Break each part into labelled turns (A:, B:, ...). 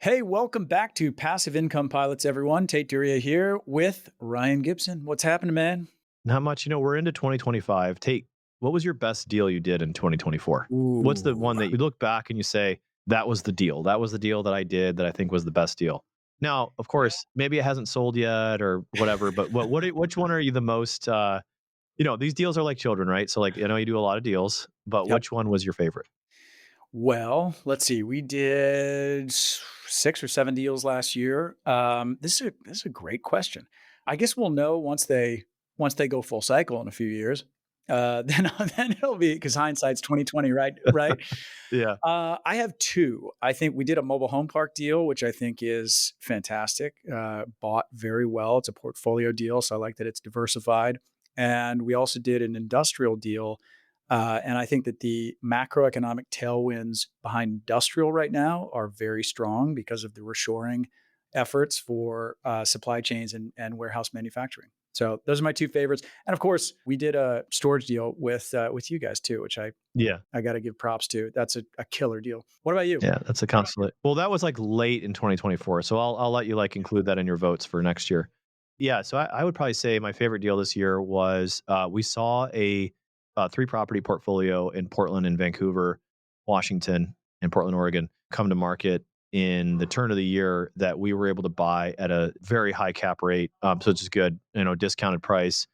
A: Hey, welcome back to Passive Income Pilots, everyone. Tait Duryea here with Ryan Gibson. What's happening, man?
B: Not much. We're into 2025. Tate, what was your best deal you did in 2024? What's the
A: Ooh.
B: one that you look back and you say, that was the deal? That was the deal that I did that I think was the best deal. Now, of course, maybe it hasn't sold yet or whatever, but which one are you the most, these deals are like children, right? So like, I know you do a lot of deals, but
A: Yep.
B: which one was your favorite?
A: Well, let's see. We did 6 or 7 deals last year. This is a great question. I guess we'll know once they go full cycle in a few years. Then then it'll be because hindsight's 2020, right? Right.
B: Yeah.
A: I have two. I think we did a mobile home park deal, which I think is fantastic. Bought very well. It's a portfolio deal, so I like that it's diversified. And we also did an industrial deal. And I think that the macroeconomic tailwinds behind industrial right now are very strong because of the reshoring efforts for supply chains and warehouse manufacturing. So those are my two favorites. And of course, we did a storage deal with you guys too, which
B: Yeah.
A: I got to give props to. That's a killer deal. What about you?
B: Yeah. That's a consulate. Well, that was like late in 2024. So I'll let you like include that in your votes for next year. Yeah, so I would probably say my favorite deal this year was we saw a three property portfolio in Portland and Vancouver, Washington, and Portland, Oregon come to market in the turn of the year that we were able to buy at a very high cap rate. So it's just good, discounted price.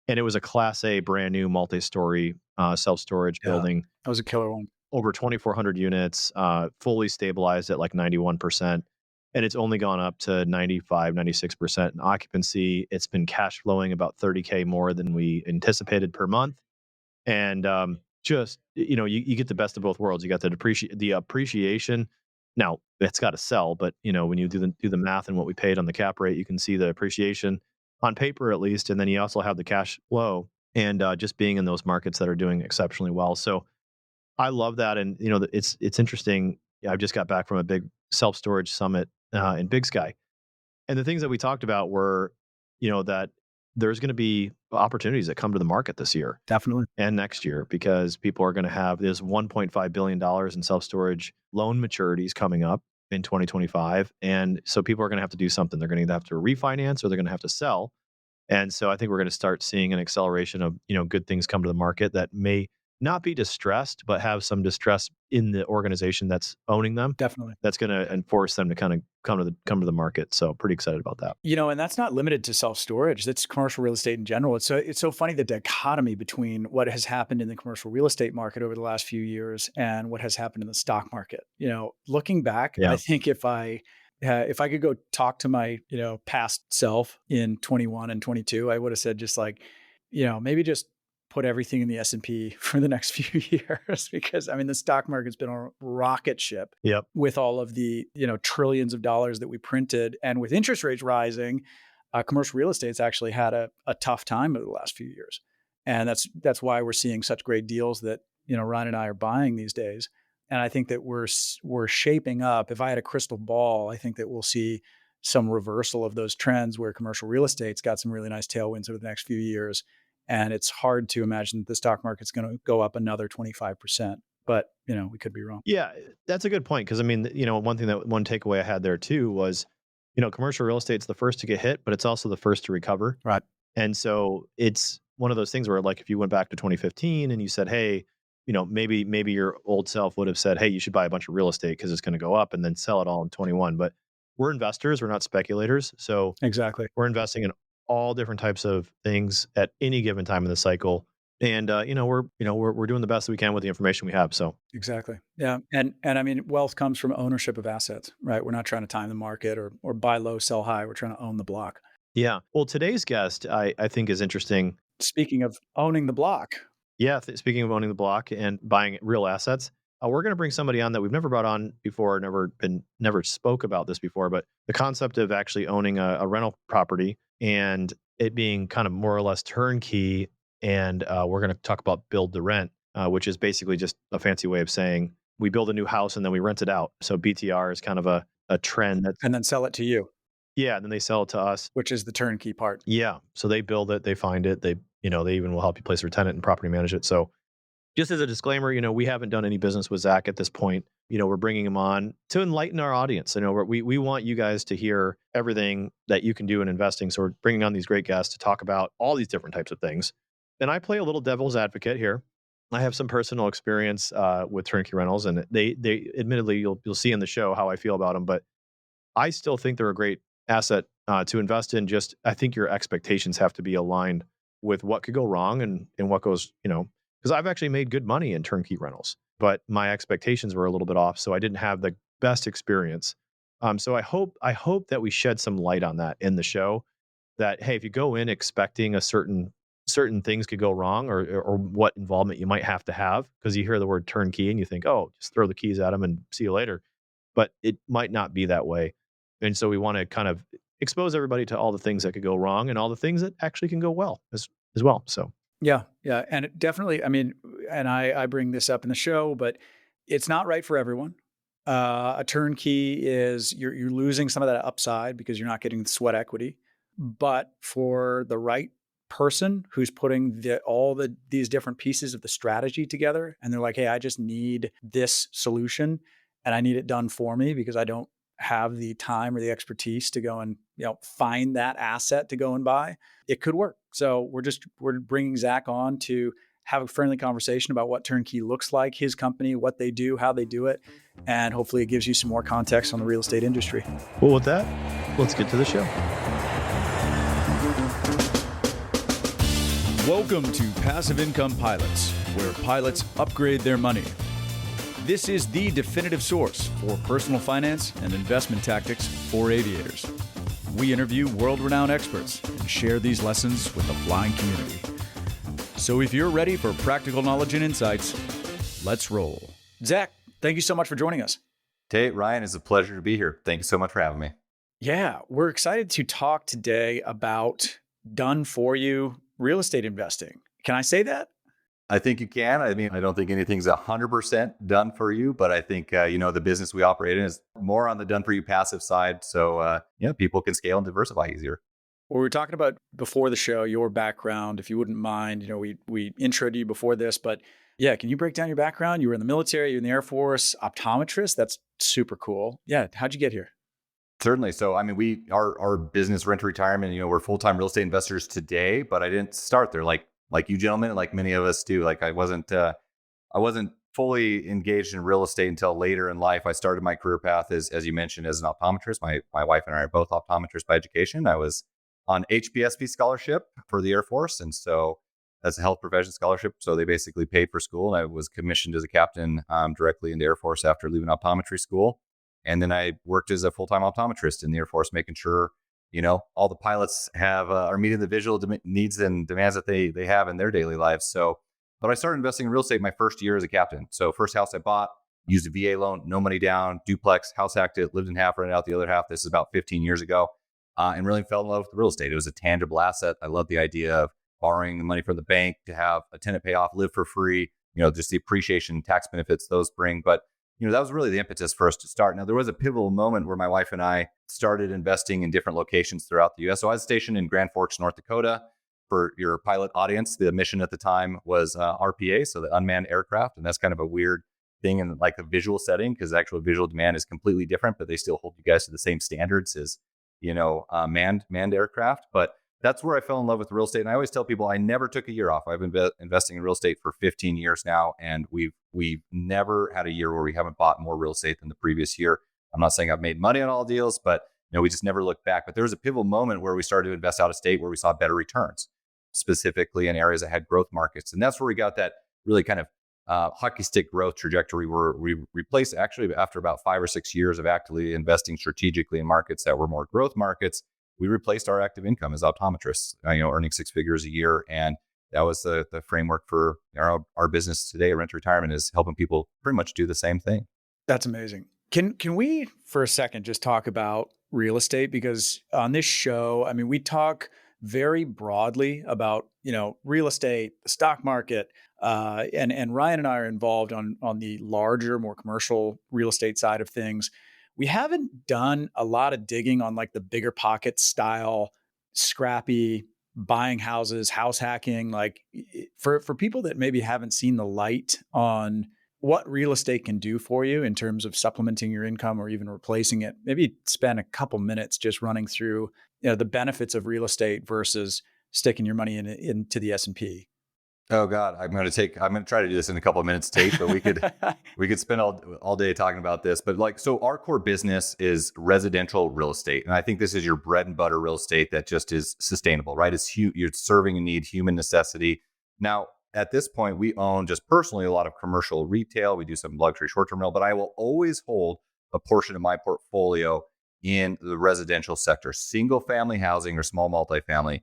B: And it was a class A brand new multi-story self storage
A: Yeah,
B: building,
A: that was a killer one.
B: over 2,400 units, fully stabilized at like 91%. And it's only gone up to 95, 96% in occupancy. It's been cash flowing about 30K more than we anticipated per month. And you get the best of both worlds. You got the appreciation. Now it's got to sell, but when you do the math and what we paid on the cap rate, you can see the appreciation on paper at least, and then you also have the cash flow and just being in those markets that are doing exceptionally well. So I love that, and it's interesting. I just got back from a big self storage summit in Big Sky, and the things that we talked about were, that there's going to be opportunities that come to the market this year
A: Definitely.
B: and next year because people are going to have this $1.5 billion in self storage loan maturities coming up in 2025, and so people are going to have to do something. They're going to have to refinance or they're going to have to sell, and so I think we're going to start seeing an acceleration of, good things come to the market that may not be distressed, but have some distress in the organization that's owning them.
A: Definitely.
B: That's going to enforce them to kind of come to the market. So pretty excited about that.
A: And that's not limited to self-storage. That's commercial real estate in general. It's so funny the dichotomy between what has happened in the commercial real estate market over the last few years and what has happened in the stock market. Looking back, I
B: Yeah.
A: think if I could go talk to my, past self in 21 and 22, I would have said just like, maybe just put everything in the S&P for the next few years because I mean the stock market's been on a rocket ship
B: Yep.
A: with all of the trillions of dollars that we printed, and with interest rates rising, commercial real estate's actually had a tough time over the last few years, and that's why we're seeing such great deals that Ryan and I are buying these days. And I think that we're shaping up. If I had a crystal ball, I think that we'll see some reversal of those trends where commercial real estate's got some really nice tailwinds over the next few years, and it's hard to imagine that the stock market's going to go up another 25%. But we could be wrong.
B: Yeah, that's a good point because I mean, one takeaway I had there too was, commercial real estate's the first to get hit, but it's also the first to recover.
A: Right.
B: And so it's one of those things where, like, if you went back to 2015 and you said, "Hey," maybe your old self would have said, "Hey, you should buy a bunch of real estate because it's going to go up," and then sell it all in 21. But we're investors; we're not speculators. So
A: Exactly.
B: we're investing in all different types of things at any given time in the cycle, and we're doing the best that we can with the information we have. So
A: Exactly. Yeah. And I mean, wealth comes from ownership of assets, right? We're not trying to time the market or buy low, sell high. We're trying to own the block.
B: yeah. Well, today's guest I think is interesting.
A: Speaking of owning the block,
B: Yeah, speaking of owning the block and buying real assets, we're going to bring somebody on that we've never brought on before, never spoke about this before, but the concept of actually owning a rental property and it being kind of more or less turnkey. And we're going to talk about build to rent, which is basically just a fancy way of saying we build a new house and then we rent it out. So BTR is kind of a trend that's,
A: and then sell it to you,
B: yeah, and then they sell it to us.
A: which is the turnkey part.
B: Yeah. So they build it, they find it, they even will help you place a tenant and property manage it. So just as a disclaimer, we haven't done any business with Zach at this point. We're bringing him on to enlighten our audience. We want you guys to hear everything that you can do in investing. So we're bringing on these great guests to talk about all these different types of things. And I play a little devil's advocate here. I have some personal experience with turnkey rentals, and they admittedly you'll see in the show how I feel about them, but I still think they're a great asset to invest in. Just I think your expectations have to be aligned with what could go wrong and what goes, because I've actually made good money in turnkey rentals, but my expectations were a little bit off, so I didn't have the best experience. So I hope that we shed some light on that in the show. That hey, if you go in expecting a certain things could go wrong, or what involvement you might have to have, because you hear the word turnkey and you think, oh, just throw the keys at them and see you later, but it might not be that way. And so we want to kind of expose everybody to all the things that could go wrong and all the things that actually can go well as well. So
A: Yeah, yeah, and it definitely, I mean, and I bring this up in the show, but it's not right for everyone. A turnkey is you're losing some of that upside because you're not getting the sweat equity. But for the right person who's putting these different pieces of the strategy together, and they're like, "Hey, I just need this solution, and I need it done for me because I don't have the time or the expertise to go and find that asset to go and buy." It could work. So we're bringing Zach on to have a friendly conversation about what Turnkey looks like, his company, what they do, how they do it, and hopefully it gives you some more context on the real estate industry.
B: well, with that, let's get to the show.
C: Welcome to Passive Income Pilots, where pilots upgrade their money. This is the definitive source for personal finance and investment tactics for aviators. We interview world-renowned experts and share these lessons with the flying community. So if you're ready for practical knowledge and insights, let's roll.
A: Zach, thank you so much for joining us.
D: Tait, Ryan, it's a pleasure to be here. Thank you so much for having me.
A: Yeah, we're excited to talk today about done for you real estate investing. Can I say that?
D: I think you can. I mean, I don't think anything's 100% done for you, but I think, the business we operate in is more on the done for you passive side. So, people can scale and diversify easier.
A: Well, we were talking about before the show, your background, if you wouldn't mind. We introed you before this, but yeah, can you break down your background? You were in the military, you're in the Air Force, optometrist. That's super cool. Yeah. How'd you get here?
D: Certainly. So, I mean, our business rent to retirement, we're full-time real estate investors today, but I didn't start there like you gentlemen, and like many of us do. Like I wasn't fully engaged in real estate until later in life. I started my career path as you mentioned, as an optometrist. My wife and I are both optometrists by education. I was on HPSV scholarship for the Air Force. And so that's a health profession scholarship. So they basically paid for school. And I was commissioned as a captain directly in the Air Force after leaving optometry school. And then I worked as a full-time optometrist in the Air Force, making sure, all the pilots are meeting the visual needs and demands that they have in their daily lives. So, but I started investing in real estate my first year as a captain. So first house I bought, used a VA loan, no money down, duplex, house hacked it, lived in half, rented out the other half. This is about 15 years ago, and really fell in love with real estate. It was a tangible asset. I love the idea of borrowing the money from the bank to have a tenant pay off, live for free, just the appreciation, tax benefits those bring. But that was really the impetus for us to start. Now, there was a pivotal moment where my wife and I started investing in different locations throughout the U.S. So I was stationed in Grand Forks, North Dakota. For your pilot audience, the mission at the time was RPA, so the unmanned aircraft. And that's kind of a weird thing in like a visual setting, because actual visual demand is completely different, but they still hold you guys to the same standards as, manned aircraft. But that's where I fell in love with real estate. And I always tell people I never took a year off. I've been investing in real estate for 15 years now, and we've never had a year where we haven't bought more real estate than the previous year. I'm not saying I've made money on all deals, but we just never looked back. But there was a pivotal moment where we started to invest out of state, where we saw better returns, specifically in areas that had growth markets. And that's where we got that really kind of hockey stick growth trajectory, where we replaced, actually after about 5 or 6 years of actively investing strategically in markets that were more growth markets, we replaced our active income as optometrists, earning 6 figures a year. And that was the framework for our business today. Rent to Retirement is helping people pretty much do the same thing.
A: That's amazing. Can we for a second just talk about real estate? Because on this show, I mean, we talk very broadly about, real estate, the stock market, and Ryan and I are involved on the larger, more commercial real estate side of things. We haven't done a lot of digging on like the bigger pocket style, scrappy buying houses, house hacking, like for people that maybe haven't seen the light on what real estate can do for you in terms of supplementing your income or even replacing it, maybe spend a couple minutes just running through, the benefits of real estate versus sticking your money into the S&P.
D: Oh God, I'm going to try to do this in a couple of minutes, Tate, but we could spend all day talking about this. But like, so our core business is residential real estate. And I think this is your bread and butter real estate that just is sustainable, right? You're serving a need, human necessity. Now, at this point, we own just personally a lot of commercial retail. We do some luxury short-term rental, but I will always hold a portion of my portfolio in the residential sector, single family housing or small multifamily.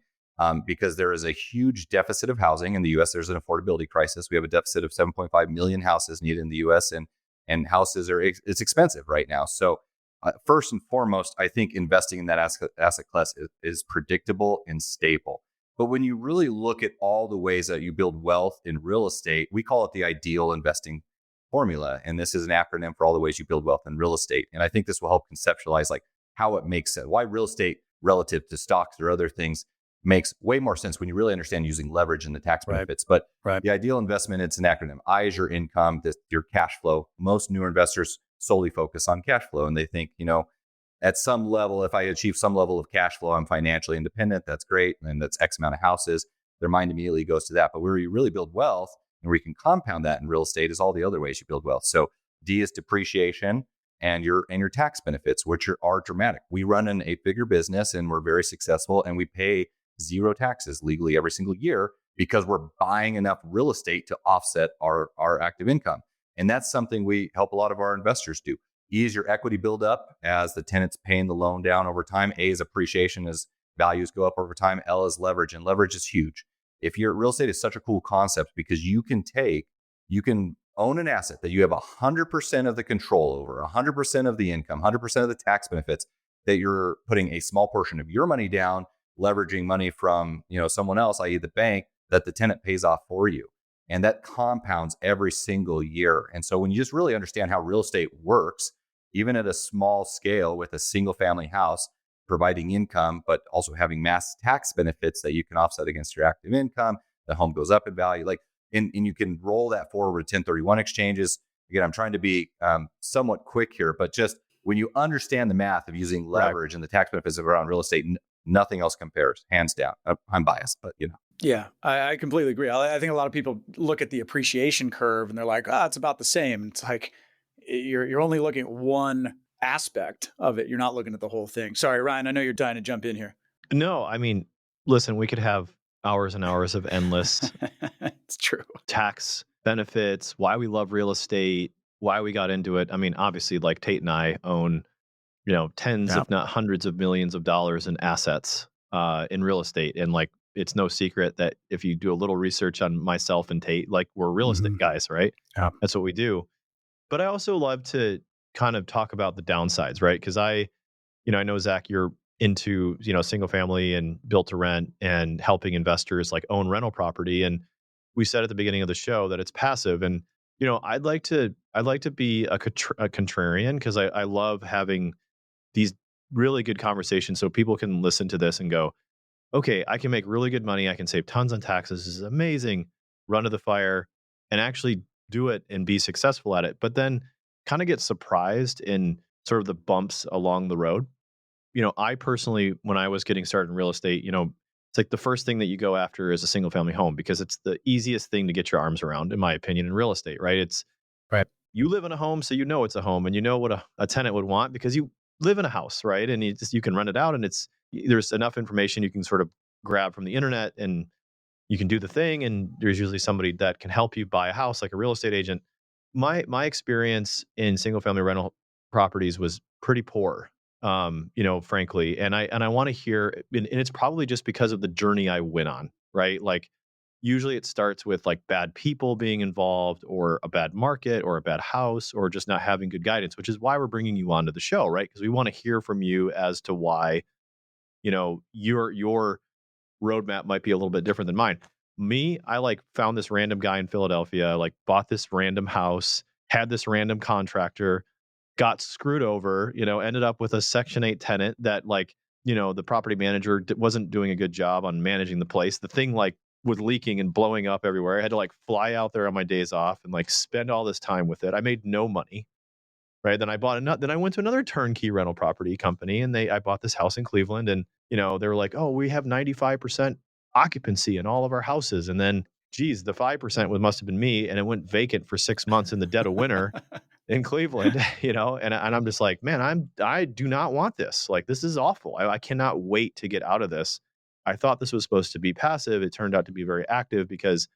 D: Because there is a huge deficit of housing in the U.S. There's an affordability crisis. We have a deficit of 7.5 million houses needed in the U.S. and houses it's expensive right now. So first and foremost, I think investing in that asset class is predictable and stable. But when you really look at all the ways that you build wealth in real estate, we call it the ideal investing formula. And this is an acronym for all the ways you build wealth in real estate. And I think this will help conceptualize like how it makes sense, why real estate relative to stocks or other things makes way more sense when you really understand using leverage and the tax benefits. But the ideal investment, it's an acronym. I is your income, your cash flow. Most newer investors solely focus on cash flow. And they think, at some level, if I achieve some level of cash flow, I'm financially independent. That's great. And that's X amount of houses. Their mind immediately goes to that. But where you really build wealth and where you can compound that in real estate is all the other ways you build wealth. So D is depreciation and your tax benefits, which are dramatic. We run an 8-figure business and we're very successful and we pay zero taxes legally every single year because we're buying enough real estate to offset our active income. And that's something we help a lot of our investors do. E is your equity build up as the tenant's paying the loan down over time. A is appreciation as values go up over time. L is leverage, and leverage is huge. If your real estate is such a cool concept because you can own an asset that you have 100% of the control over, 100% of the income, 100% of the tax benefits, that you're putting a small portion of your money down, leveraging money from someone else, i.e. the bank, that the tenant pays off for you. And that compounds every single year. And so when you just really understand how real estate works, even at a small scale with a single family house, providing income, but also having mass tax benefits that you can offset against your active income, the home goes up in value. And you can roll that forward with 1031 exchanges. Again, I'm trying to be somewhat quick here, but just when you understand the math of using leverage and the tax benefits around real estate, nothing else compares, hands down. I'm biased, but
A: Yeah, I completely agree. I think a lot of people look at the appreciation curve and they're like, it's about the same. It's like you're only looking at one aspect of it. You're not looking at the whole thing. Sorry, Ryan, I know you're dying to jump in here.
B: No, I mean, listen, we could have hours and hours of endless
A: It's true.
B: tax benefits, why we love real estate, why we got into it. I mean, obviously, like Tate and I own, tens, if not hundreds of millions of dollars in assets in real estate. And like, it's no secret that if you do a little research on myself and Tate, like we're real estate guys, right?
A: Yeah.
B: That's what we do. But I also love to kind of talk about the downsides, right? Because I know, Zach, you're into, single family and built to rent and helping investors like own rental property. And we said at the beginning of the show that it's passive. And, I'd like to be a contrarian because I love having these really good conversations so people can listen to this and go, okay, I can make really good money. I can save tons on taxes. This is amazing. Run to the fire and actually do it and be successful at it. But then kind of get surprised in sort of the bumps along the road. I personally, when I was getting started in real estate, it's like the first thing that you go after is a single family home because it's the easiest thing to get your arms around, in my opinion, in real estate, right? It's you live in a home, so it's a home and you know what a tenant would want because you live in a house, right? And you can rent it out and there's enough information you can sort of grab from the internet and you can do the thing. And there's usually somebody that can help you buy a house, like a real estate agent. My experience in single family rental properties was pretty poor, frankly. And I want to hear, and it's probably just because of the journey I went on, right? Like usually it starts with like bad people being involved or a bad market or a bad house or just not having good guidance, which is why we're bringing you onto the show, right? Because we want to hear from you as to why, your roadmap might be a little bit different than mine. Me, I like found this random guy in Philadelphia, like bought this random house, had this random contractor, got screwed over, ended up with a Section 8 tenant that like, the property manager wasn't doing a good job on managing the place. The thing like was leaking and blowing up everywhere. I had to like fly out there on my days off and like spend all this time with it. I made no money. Right. Then then I went to another turnkey rental property company, and I bought this house in Cleveland, and, they were like, oh, we have 95% occupancy in all of our houses. And then, geez, the 5% must have been me. And it went vacant for 6 months in the dead of winter in Cleveland, and I'm just like, man, I do not want this. Like, this is awful. I cannot wait to get out of this. I thought this was supposed to be passive. It turned out to be very active because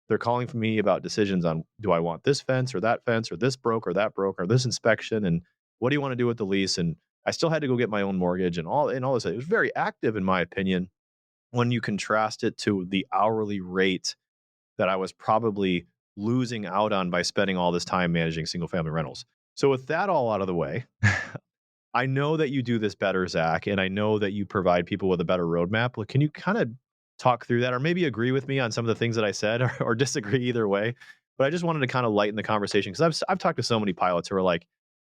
B: they're calling for me about decisions on, do I want this fence or this broke or this inspection, and what do you want to do with the lease? And I still had to go get my own mortgage and all this. It was very active in my opinion when you contrast it to the hourly rate that I was probably losing out on by spending all this time managing single family rentals. So with that all out of the way, I know that you do this better, Zach, and I know that you provide people with a better roadmap. Well, can you kind of talk through that, or maybe agree with me on some of the things that I said, or disagree either way? But I just wanted to kind of lighten the conversation because I've talked to so many pilots who are like,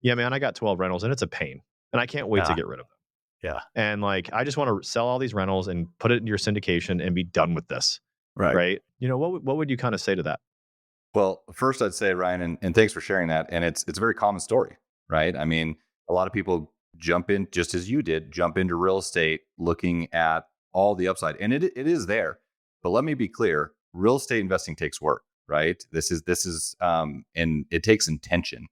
B: "Yeah, man, I got 12 rentals and it's a pain, and I can't wait to
A: Yeah.
B: get rid of them."
A: Yeah.
B: And like, I just want to sell all these rentals and put it in your syndication and be done with this,
A: Right.
B: right? What would you kind of say to that?
D: Well, first I'd say, Ryan, and thanks for sharing that. And it's a very common story, right? I mean, a lot of people jump in just as you did, jump into real estate looking at all the upside. And it is there. But let me be clear, real estate investing takes work, right? And it takes intention.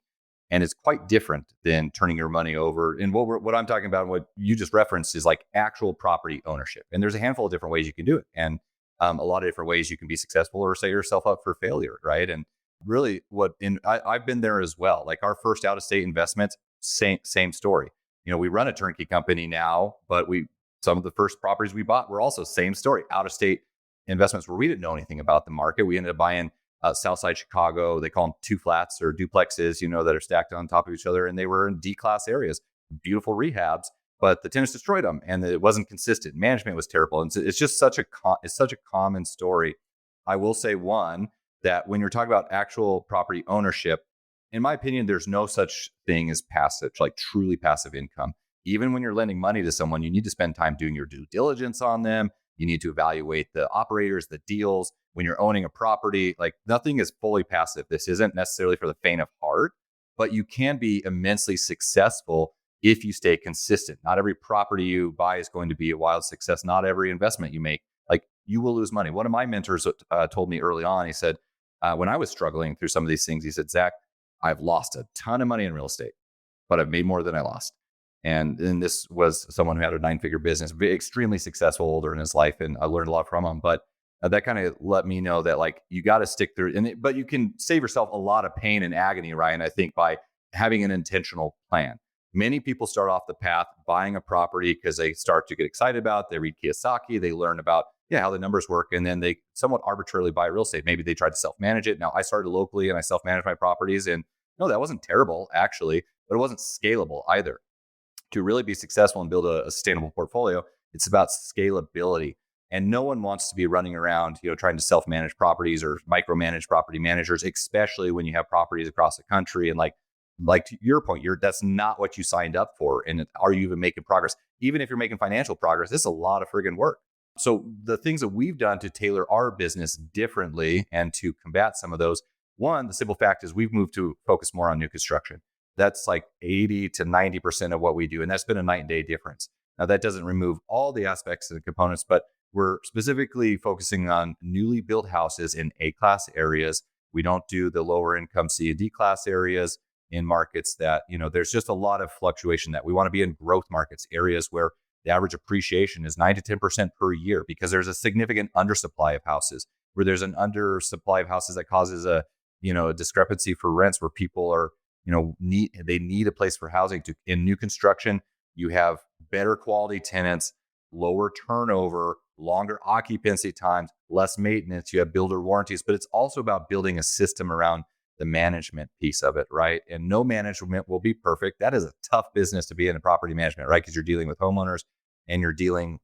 D: And it's quite different than turning your money over. And what I'm talking about, what you just referenced, is like actual property ownership. And there's a handful of different ways you can do it. And a lot of different ways you can be successful or set yourself up for failure, right? And really, I've been there as well. Like our first out of state investments, same story. We run a turnkey company now, but some of the first properties we bought were also same story, out of state investments where we didn't know anything about the market. We ended up buying Southside Chicago. They call them two flats or duplexes, that are stacked on top of each other, and they were in D-class areas, beautiful rehabs. But the tenants destroyed them, and it wasn't consistent. Management was terrible, and it's just such a common story. I will say one that when you're talking about actual property ownership, in my opinion, there's no such thing as passive, like truly passive income. Even when you're lending money to someone, you need to spend time doing your due diligence on them. You need to evaluate the operators, the deals. When you're owning a property, like nothing is fully passive. This isn't necessarily for the faint of heart, but you can be immensely successful if you stay consistent. Not every property you buy is going to be a wild success. Not every investment you make, like you will lose money. One of my mentors told me early on, he said, when I was struggling through some of these things, he said, Zach, I've lost a ton of money in real estate, but I've made more than I lost. And this was someone who had a 9-figure business, extremely successful older in his life. And I learned a lot from him. But that kind of let me know that like you got to stick through. But you can save yourself a lot of pain and agony, Ryan, I think, by having an intentional plan. Many people start off the path buying a property because they start to get excited about it. They read Kiyosaki, they learn about how the numbers work, and then they somewhat arbitrarily buy real estate. Maybe they tried to self-manage it. Now I started locally and I self-manage my properties, and no, that wasn't terrible actually, but it wasn't scalable either. To really be successful and build a sustainable portfolio, it's about scalability. And no one wants to be running around, trying to self-manage properties or micromanage property managers, especially when you have properties across the country. And like to your point, that's not what you signed up for. And are you even making progress? Even if you're making financial progress, this is a lot of friggin' work. So the things that we've done to tailor our business differently and to combat some of those, one, the simple fact is we've moved to focus more on new construction. That's like 80 to 90% of what we do. And that's been a night and day difference. Now, that doesn't remove all the aspects and components, but we're specifically focusing on newly built houses in A-class areas. We don't do the lower income C and D class areas in markets that, there's just a lot of fluctuation that we want to be in growth markets, areas where the average appreciation is 9 to 10% per year because there's a significant undersupply of houses, where there's an undersupply of houses that causes a discrepancy for rents, where people are, they need a place for housing. In new construction, you have better quality tenants, lower turnover, longer occupancy times, less maintenance. You have builder warranties, but it's also about building a system around the management piece of it, right? And no management will be perfect. That is a tough business to be in property management, right? Because you're dealing with homeowners and you're dealing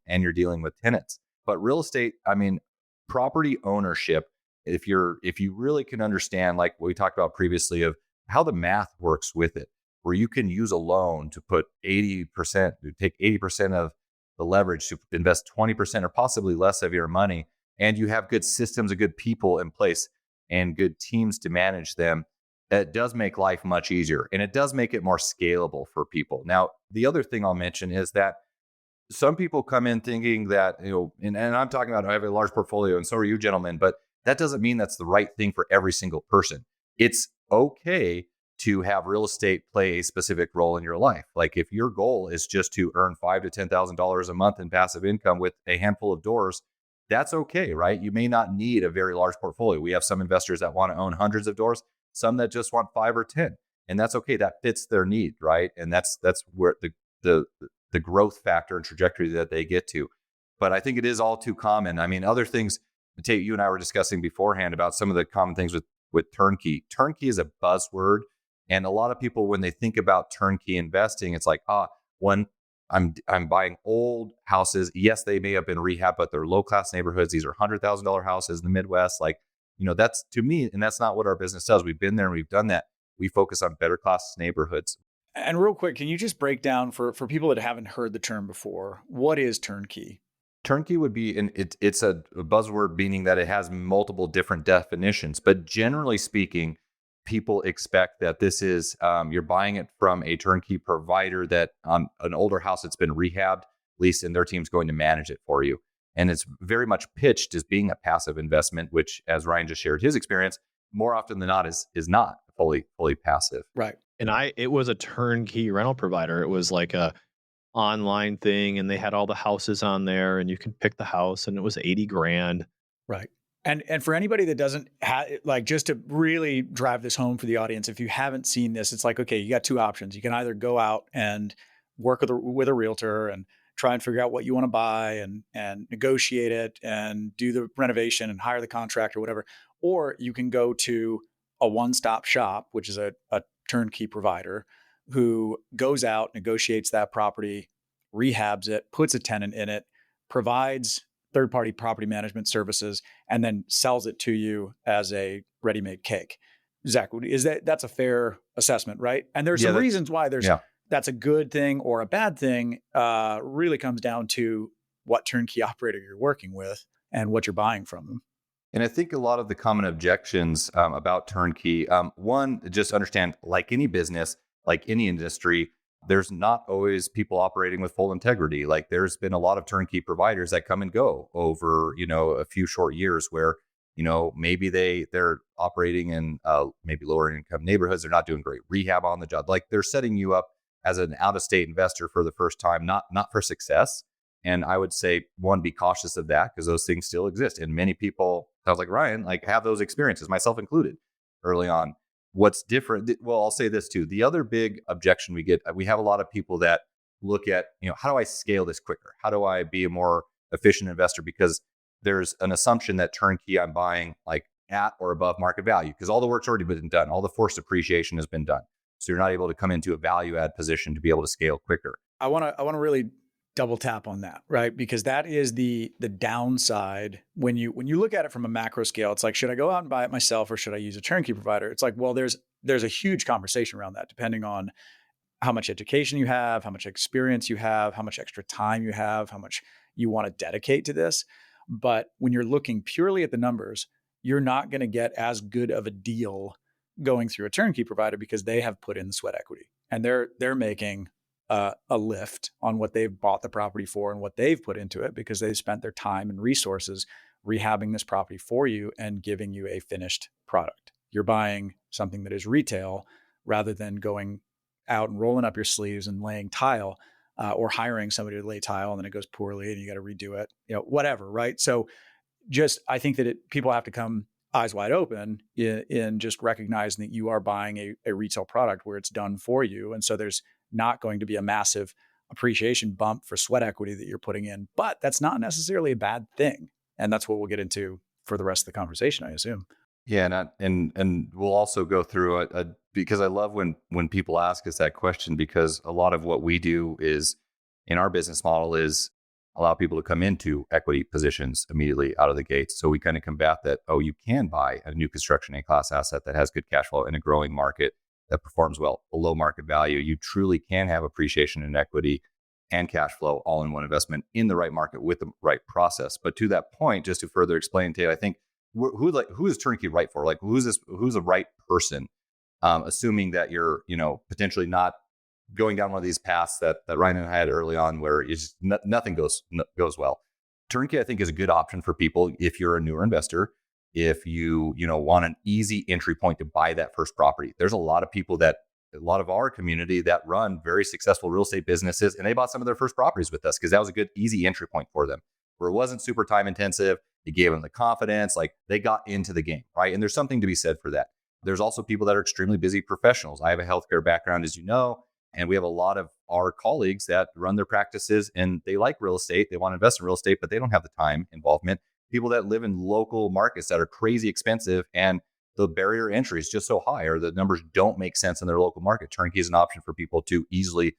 D: with tenants. But real estate, property ownership, if you really can understand, like what we talked about previously, of how the math works with it, where you can use a loan to put 80%, take 80% of the leverage to invest 20% or possibly less of your money, and you have good systems and good people in place and good teams to manage them, it does make life much easier, and it does make it more scalable for people. Now, the other thing I'll mention is that some people come in thinking that, and I'm talking about, I have a large portfolio and so are you gentlemen, but that doesn't mean that's the right thing for every single person. It's okay to have real estate play a specific role in your life. Like if your goal is just to earn $5,000 to $10,000 a month in passive income with a handful of doors, that's okay, right? You may not need a very large portfolio. We have some investors that want to own hundreds of doors, some that just want 5 or 10, and that's okay. That fits their need, right? And that's where the growth factor and trajectory that they get to. But I think it is all too common. I mean, other things, Tate, you and I were discussing beforehand about some of the common things with turnkey. Turnkey is a buzzword. And a lot of people, when they think about turnkey investing, it's like, when I'm buying old houses. Yes, they may have been rehab, but they're low class neighborhoods. These are $100,000 houses in the Midwest. Like, that's to me, and that's not what our business does. We've been there and we've done that. We focus on better class neighborhoods.
A: And real quick, can you just break down for people that haven't heard the term before, what is turnkey?
D: Turnkey would be, it's a buzzword meaning that it has multiple different definitions. But generally speaking, people expect that this is, you're buying it from a turnkey provider that on an older house that's been rehabbed, leased, and their team's going to manage it for you. And it's very much pitched as being a passive investment, which, as Ryan just shared his experience, more often than not is not fully passive.
A: Right.
B: And it was a turnkey rental provider. It was like a online thing, and they had all the houses on there, and you can pick the house, and it was $80,000.
A: Right. And for anybody that doesn't have, like, just to really drive this home for the audience, if you haven't seen this, it's like, okay, you got two options. You can either go out and work with a realtor and try and figure out what you want to buy and negotiate it and do the renovation and hire the contractor, whatever. Or you can go to a one-stop shop, which is a turnkey provider who goes out, negotiates that property, rehabs it, puts a tenant in it, provides third-party property management services, and then sells it to you as a ready-made cake. Zach, that's a fair assessment, right? And there's some reasons why that's a good thing or a bad thing. Really comes down to what turnkey operator you're working with and what you're buying from them.
D: And I think a lot of the common objections about turnkey, one, just understand, like any business, like any industry, there's not always people operating with full integrity. Like there's been a lot of turnkey providers that come and go over, a few short years where, maybe they're operating in maybe lower income neighborhoods. They're not doing great rehab on the job. Like they're setting you up as an out-of-state investor for the first time, not for success. And I would say, one, be cautious of that because those things still exist. And many people, sounds like Ryan, like have those experiences, myself included, early on. What's different? Well, I'll say this too. The other big objection we have a lot of people that look at, how do I scale this quicker? How do I be a more efficient investor? Because there's an assumption that turnkey I'm buying like at or above market value because all the work's already been done. All the forced appreciation has been done. So you're not able to come into a value add position to be able to scale quicker.
A: I want to really double tap on that, right? Because that is the downside when you look at it from a macro scale. It's like, should I go out and buy it myself or should I use a turnkey provider? It's like, well, there's a huge conversation around that depending on how much education you have, how much experience you have, how much extra time you have, how much you want to dedicate to this. But when you're looking purely at the numbers, you're not going to get as good of a deal going through a turnkey provider because they have put in the sweat equity and they're making a lift on what they've bought the property for and what they've put into it because they've spent their time and resources rehabbing this property for you and giving you a finished product. You're buying something that is retail rather than going out and rolling up your sleeves and laying tile or hiring somebody to lay tile and then it goes poorly and you got to redo it, whatever, right? So I think that people have to come eyes wide open in just recognizing that you are buying a retail product where it's done for you. And so there's not going to be a massive appreciation bump for sweat equity that you're putting in, but that's not necessarily a bad thing. And that's what we'll get into for the rest of the conversation, I assume.
D: Yeah, and we'll also go through because I love when people ask us that question because a lot of what we do is in our business model is allow people to come into equity positions immediately out of the gates. So we kind of combat that. Oh, you can buy a new construction A-class asset that has good cash flow in a growing market that performs well below market value. You truly can have appreciation in equity and cash flow all in one investment in the right market with the right process. But to that point, just to further explain, Tate, I think who is Turnkey right for? Like who's the right person? Assuming that you're, potentially not going down one of these paths that Ryan and I had early on, where it's just nothing goes well. Turnkey, I think, is a good option for people if you're a newer investor. If you want an easy entry point to buy that first property. There's a lot of our community that run very successful real estate businesses, and they bought some of their first properties with us because that was a good, easy entry point for them, where it wasn't super time intensive. It gave them the confidence, like they got into the game, right? And there's something to be said for that. There's also people that are extremely busy professionals. I have a healthcare background, as you know, and we have a lot of our colleagues that run their practices and they like real estate. They want to invest in real estate, but they don't have the time involvement. People that live in local markets that are crazy expensive and the barrier to entry is just so high, or the numbers don't make sense in their local market. Turnkey is an option for people to easily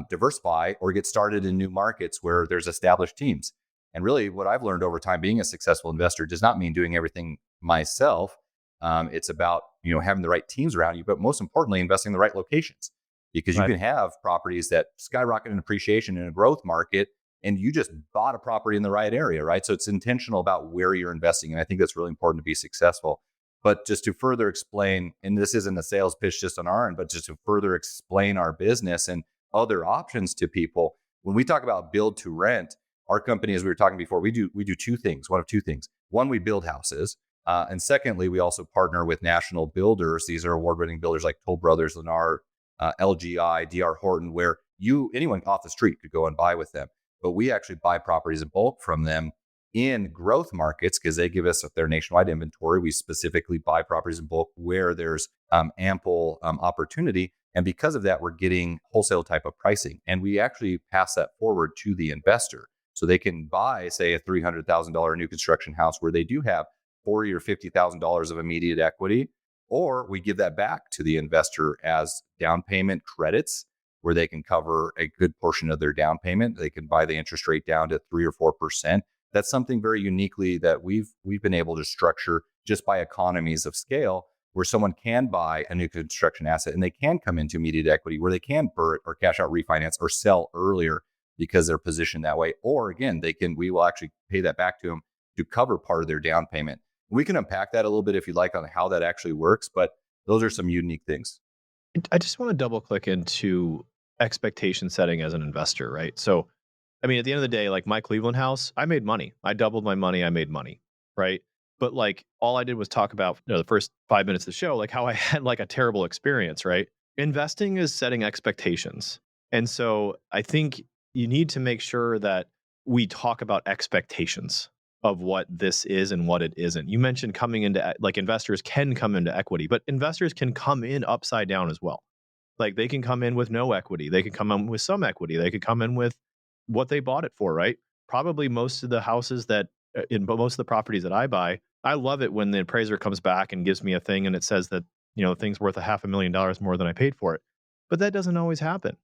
D: diversify or get started in new markets where there's established teams. And really what I've learned over time being a successful investor does not mean doing everything myself. It's about, having the right teams around you, but most importantly, investing in the right locations, because you can have properties that skyrocket in appreciation in a growth market, and you just bought a property in the right area, right? So it's intentional about where you're investing. And I think that's really important to be successful. But just to further explain, and this isn't a sales pitch just on our end, but just to further explain our business and other options to people, when we talk about build to rent, our company, as we were talking before, we do two things, one of two things. One, we build houses. And secondly, we also partner with national builders. These are award-winning builders like Toll Brothers, Lennar, LGI, DR Horton, where anyone off the street could go and buy with them. But we actually buy properties in bulk from them in growth markets because they give us their nationwide inventory. We specifically buy properties in bulk where there's ample opportunity. And because of that, we're getting wholesale type of pricing. And we actually pass that forward to the investor. So they can buy, say, a $300,000 new construction house where they do have $40,000 or $50,000 of immediate equity, or we give that back to the investor as down payment credits, where they can cover a good portion of their down payment. They can buy the interest rate down to 3 or 4%. That's something very uniquely that we've been able to structure just by economies of scale, where someone can buy a new construction asset and they can come into immediate equity, where they can BRRRR or cash out refinance or sell earlier because they're positioned that way. Or again, we will actually pay that back to them to cover part of their down payment. We can unpack that a little bit if you'd like on how that actually works, but those are some unique things.
B: I just want to double click into expectation setting as an investor, right? So, I mean, at the end of the day, like my Cleveland house, I made money. I doubled my money. I made money, right? But like all I did was talk about, the first 5 minutes of the show, like how I had like a terrible experience, right? Investing is setting expectations. And so I think you need to make sure that we talk about expectations of what this is and what it isn't. You mentioned coming into, like, investors can come into equity, but investors can come in upside down as well. Like they can come in with no equity. They could come in with some equity. They could come in with what they bought it for, right? Probably most of the houses that most of the properties that I buy, I love it when the appraiser comes back and gives me a thing and it says that, the thing's worth $500,000 more than I paid for it. But that doesn't always happen,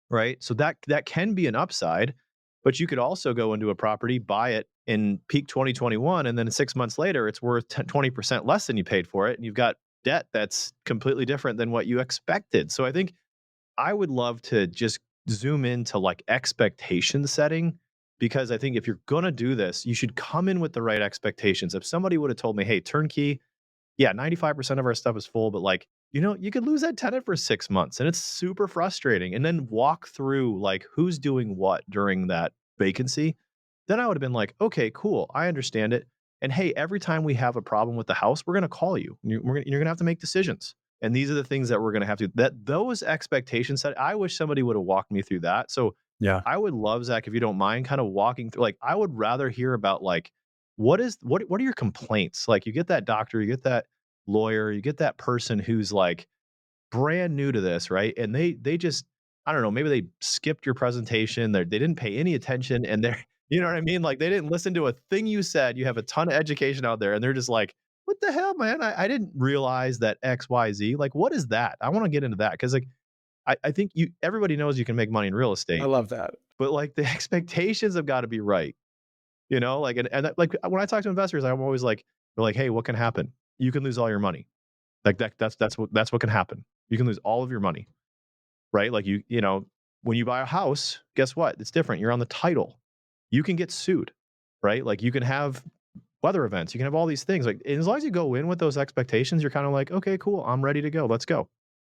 B: right? So that can be an upside, but you could also go into a property, buy it in peak 2021, and then 6 months later, it's worth 20% less than you paid for it. And you've got debt that's completely different than what you expected. So I think I would love to just zoom into like expectation setting, because I think if you're going to do this, you should come in with the right expectations. If somebody would have told me, hey, Turnkey, yeah, 95% of our stuff is full, but like, you could lose that tenant for 6 months and it's super frustrating. And then walk through like who's doing what during that vacancy. Then I would have been like, okay, cool. I understand it. And hey, every time we have a problem with the house, we're going to call you. You're going to have to make decisions. And these are the things that we're going to have to, those expectations that I wish somebody would have walked me through that. So
A: Yeah.
B: I would love, Zach, if you don't mind kind of walking through, like, I would rather hear about like, what are your complaints? Like you get that doctor, you get that lawyer, you get that person who's like brand new to this, right? And they just, I don't know, maybe they skipped your presentation. They didn't pay any attention, and they're, you know what I mean? Like they didn't listen to a thing you said. You have a ton of education out there, and they're just like, what the hell, man? I didn't realize that XYZ. Like, what is that? I want to get into that because like I think everybody knows you can make money in real
A: I
B: estate,
A: love that.
B: but like the expectations have got to be right. Like, and like when I talk to investors, I'm always like, they're like, hey, what can happen? You can lose all your money. Like that's what can happen. You can lose all of your money, right? Like When you buy a house, guess what? It's different. You're on the title. You can get sued, right? Like you can have weather events. You can have all these things. Like and as long as you go in with those expectations, you're kind of like, okay, cool. I'm ready to go. Let's go.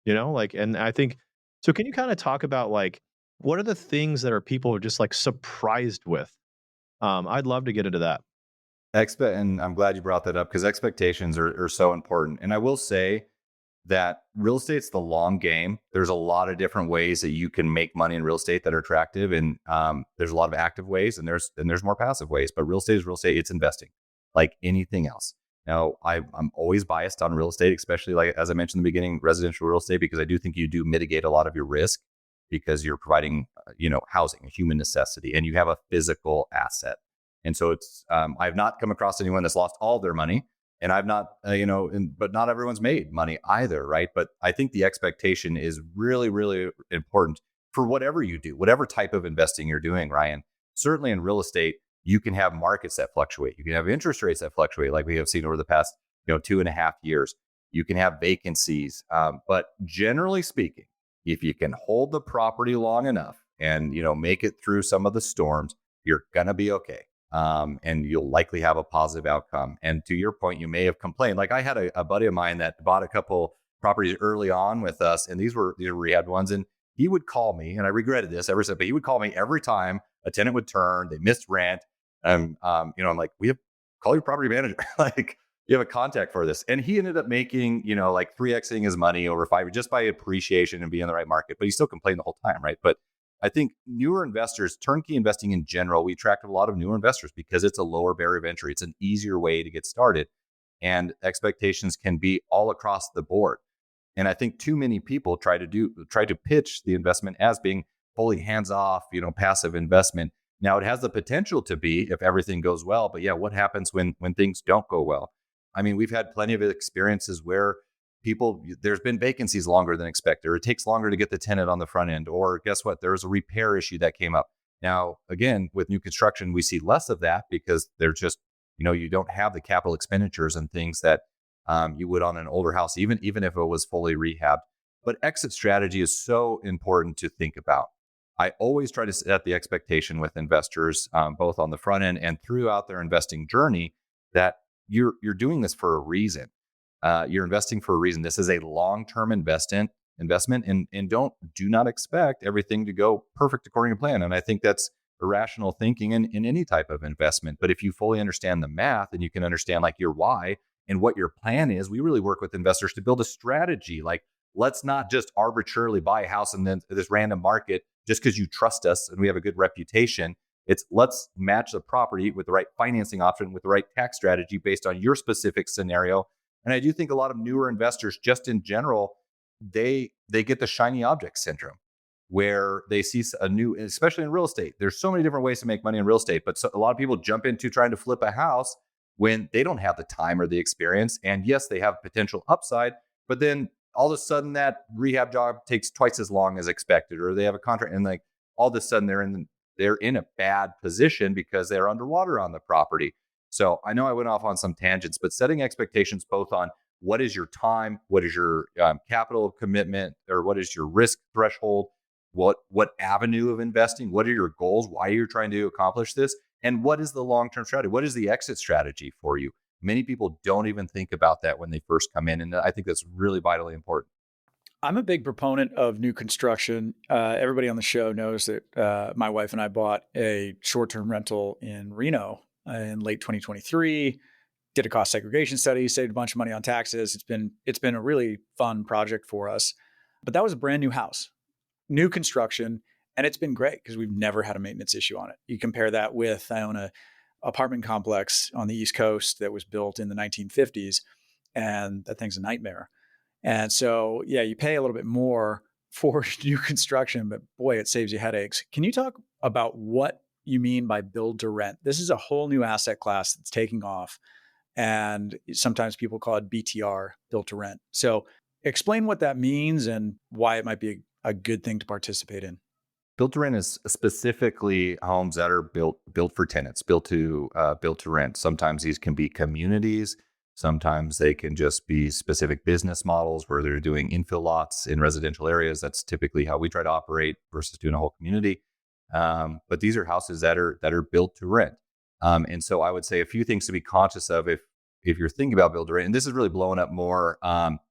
B: Like, and I think so. Can you kind of talk about like what are the things that are people are just like surprised with? I'd love to get into that.
D: And I'm glad you brought that up because expectations are so important. And I will say that real estate's the long game. There's a lot of different ways that you can make money in real estate that are attractive, and there's a lot of active ways, and there's more passive ways. But real estate is real estate. It's investing, like anything else. Now, I'm always biased on real estate, especially like as I mentioned in the beginning, residential real estate, because I do think you do mitigate a lot of your risk because you're providing, housing, a human necessity, and you have a physical asset. And so it's I've not come across anyone that's lost all their money. And I've not, but not everyone's made money either, right? But I think the expectation is really, really important for whatever you do, whatever type of investing you're doing, Ryan. Certainly in real estate, you can have markets that fluctuate. You can have interest rates that fluctuate, like we have seen over the past, 2.5 years. You can have vacancies, but generally speaking, if you can hold the property long enough and make it through some of the storms, you're gonna be okay. And you'll likely have a positive outcome. And to your point, you may have complained. Like I had a buddy of mine that bought a couple properties early on with us, and these were rehab ones. And he would call me, and I regretted this ever since, but he would call me every time a tenant would turn, they missed rent. And I'm like, call your property manager. Like you have a contact for this. And he ended up making, like 3xing his money over 5 just by appreciation and being in the right market. But he still complained the whole time, right? But I think newer investors, turnkey investing in general, we attract a lot of newer investors because it's a lower barrier of entry. It's an easier way to get started, and expectations can be all across the board. And I think too many people try to pitch the investment as being fully hands off, passive investment. Now it has the potential to be if everything goes well, but yeah, what happens when things don't go well? I mean, we've had plenty of experiences where there's been vacancies longer than expected, or it takes longer to get the tenant on the front end, or guess what? There's a repair issue that came up. Now, again, with new construction, we see less of that because they're just, you don't have the capital expenditures and things that you would on an older house, even if it was fully rehabbed. But exit strategy is so important to think about. I always try to set the expectation with investors, both on the front end and throughout their investing journey, that you're doing this for a reason. You're investing for a reason. This is a long-term investment, and do not expect everything to go perfect according to plan. And I think that's irrational thinking in any type of investment. But if you fully understand the math and you can understand like your why and what your plan is, we really work with investors to build a strategy. Like, let's not just arbitrarily buy a house in this random market just because you trust us and we have a good reputation. It's let's match the property with the right financing option, with the right tax strategy based on your specific scenario. And I do think a lot of newer investors, just in general, they get the shiny object syndrome, where they see a new, especially in real estate. There's so many different ways to make money in real estate, but a lot of people jump into trying to flip a house when they don't have the time or the experience. And yes, they have potential upside, but then all of a sudden that rehab job takes twice as long as expected, or they have a contract, and like all of a sudden they're in a bad position because they're underwater on the property. So I know I went off on some tangents, but setting expectations both on what is your time, what is your capital commitment, or what is your risk threshold, what avenue of investing, what are your goals, why are you trying to accomplish this, and what is the long-term strategy, what is the exit strategy for you? Many people don't even think about that when they first come in, and I think that's really vitally important.
A: I'm a big proponent of new construction. Everybody on the show knows that my wife and I bought a short-term rental in Reno in late 2023, did a cost segregation study, saved a bunch of money on taxes. It's been a really fun project for us. But that was a brand new house, new construction, and it's been great because we've never had a maintenance issue on it. You compare that with, I own a apartment complex on the East Coast that was built in the 1950s, and that thing's a nightmare. And so, yeah, you pay a little bit more for new construction, but boy, it saves you headaches. Can you talk about what you mean by build to rent? This is a whole new asset class that's taking off. And sometimes people call it BTR, built to rent. So explain what that means and why it might be a good thing to participate in.
D: Built to rent is specifically homes that are built for tenants, built to rent. Sometimes these can be communities. Sometimes they can just be specific business models where they're doing infill lots in residential areas. That's typically how we try to operate versus doing a whole community. But these are houses that are built to rent. And so I would say a few things to be conscious of if you're thinking about build to rent. And this is really blowing up more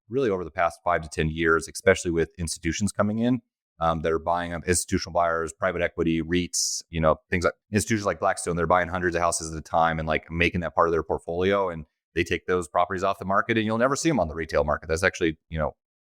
D: really over the past 5 to 10 years, especially with institutions coming in that are buying up, institutional buyers, private equity, REITs, things like institutions like Blackstone. They're buying hundreds of houses at a time and like making that part of their portfolio. And they take those properties off the market and you'll never see them on the retail market. That's actually,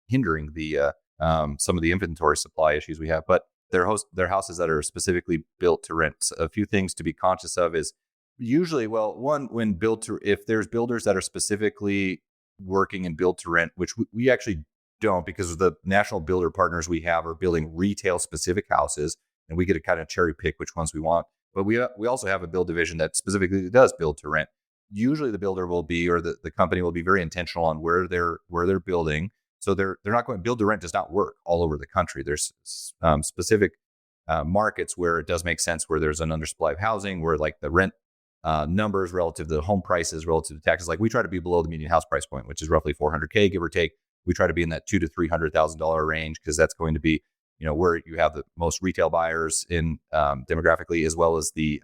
D: hindering the some of the inventory supply issues we have. But they're houses that are specifically built to rent. So a few things to be conscious of is usually, well, one, when if there's builders that are specifically working in build to rent, which we actually don't, because of the national builder partners we have are building retail specific houses, and we get to kind of cherry pick which ones we want. But we also have a build division that specifically does build to rent. Usually the builder will be, or the company will be very intentional on where they're building. So they're not going, build to rent does not work all over the country. There's specific markets where it does make sense, where there's an undersupply of housing, where like the rent numbers relative to the home prices, relative to taxes. Like we try to be below the median house price point, which is roughly $400K, give or take. We try to be in that $200,000 to $300,000 range, because that's going to be, where you have the most retail buyers in demographically, as well as the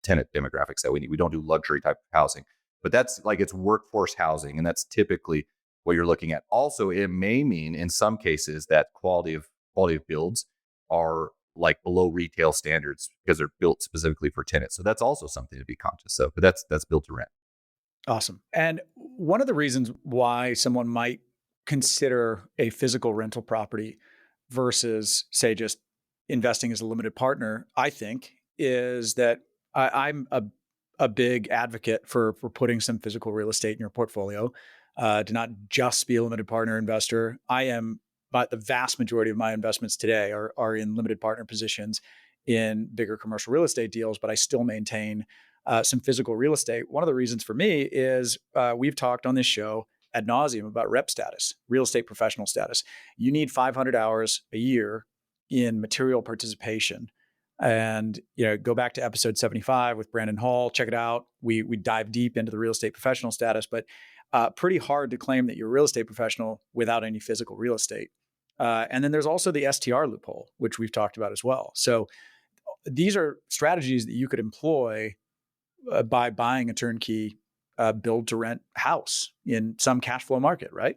D: tenant demographics that we need. We don't do luxury type of housing, but that's like it's workforce housing, and that's typically what you're looking at. Also, it may mean in some cases that quality of builds are like below retail standards because they're built specifically for tenants. So that's also something to be conscious of. But that's built to rent.
A: Awesome. And one of the reasons why someone might consider a physical rental property versus, say, just investing as a limited partner, I think, is that I'm a big advocate for putting some physical real estate in your portfolio, to not just be a limited partner investor. But the vast majority of my investments today are in limited partner positions in bigger commercial real estate deals, but I still maintain some physical real estate. One of the reasons for me is we've talked on this show ad nauseum about rep status, real estate professional status. You need 500 hours a year in material participation. And go back to episode 75 with Brandon Hall. Check it out. We dive deep into the real estate professional status, but pretty hard to claim that you're a real estate professional without any physical real estate. And then there's also the STR loophole, which we've talked about as well. So these are strategies that you could employ by buying a turnkey build to rent house in some cash flow market, right?